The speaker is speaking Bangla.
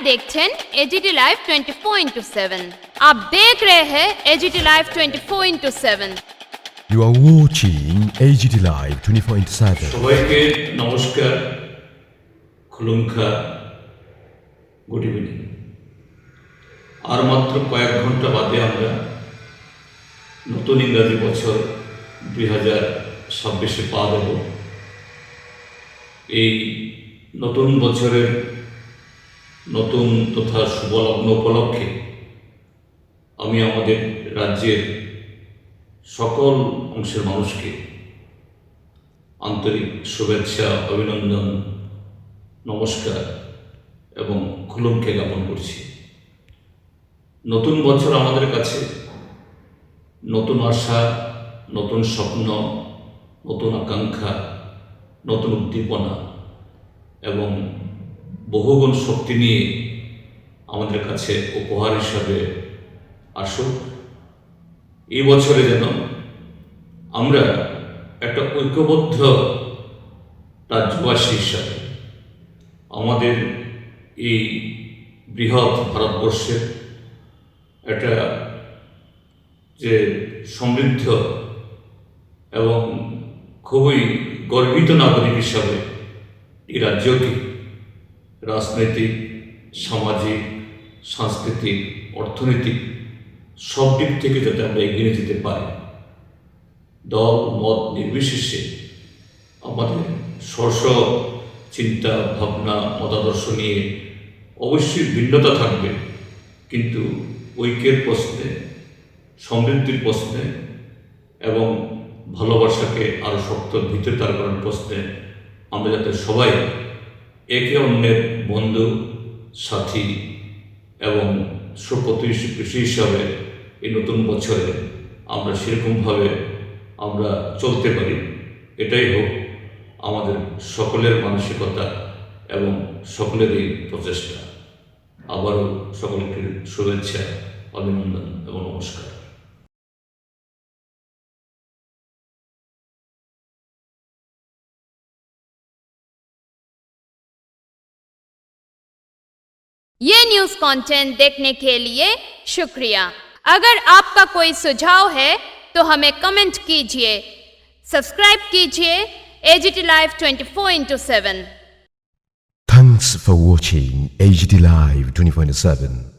देखছেন एजीटी लाइव 24/7। आप देख रहे हैं AGT live 24/7। You are watching AGT Live 24/7. সবাইকে নমস্কার, খুলুমখা, গুড ইভিনিং। আর মাত্র কয়েক ঘন্টা বাদে আমরা নতুন ইংরাজি বছর 2026-এ পা দেব। এই নতুন বছরের নতুন তথা শুভলগ্ন উপলক্ষে আমি আমাদের রাজ্যের সকল অংশের মানুষকে আন্তরিক শুভেচ্ছা, অভিনন্দন, নমস্কার এবং খুলুমকে জ্ঞাপন করছি। নতুন বছর আমাদের কাছে নতুন আশা, নতুন স্বপ্ন, নতুন আকাঙ্ক্ষা, নতুন উদ্দীপনা এবং বহুগুণ শক্তি নিয়ে আমাদের কাছে উপহার হিসাবে আসুক। এই বছরে যেন আমরা একটা ঐক্যবদ্ধ রাজ্যবাসী হিসাবে আমাদের এই বৃহৎ ভারতবর্ষের একটা যে সমৃদ্ধ এবং খুবই গর্বিত নাগরিক হিসাবে এই রাজ্যকে রাজনৈতিক, সামাজিক, সাংস্কৃতিক, অর্থনৈতিক সব দিক থেকে যাতে আমরা এগিয়ে যেতে পারি। দল মত নির্বিশেষে আমাদের স্ব চিন্তা ভাবনা মতাদর্শ নিয়ে অবশ্যই ভিন্নতা থাকবে, কিন্তু ঐক্যের প্রশ্নে, সমৃদ্ধির প্রশ্নে এবং ভালোবাসাকে আরও শক্ত ভিতরে দাঁড় করার প্রশ্নে আমরা যাতে সবাই একে অন্যের বন্ধু, সাথী এবং সুপ্রতিবেশী হিসাবে এই নতুন বছরে আমরা সেরকমভাবে আমরা চলতে পারি, এটাই হোক আমাদের সকলের মানসিকতা এবং সকলেরই প্রচেষ্টা। আবারও সকলকে শুভেচ্ছা, অভিনন্দন এবং নমস্কার। ये न्यूज़ कंटेंट देखने के लिए शुक्रिया। अगर आपका कोई सुझाव है तो हमें कमेंट कीजिए, सब्सक्राइब कीजिए AGT live 24/7। Thanks for watching AGT Live 24/7.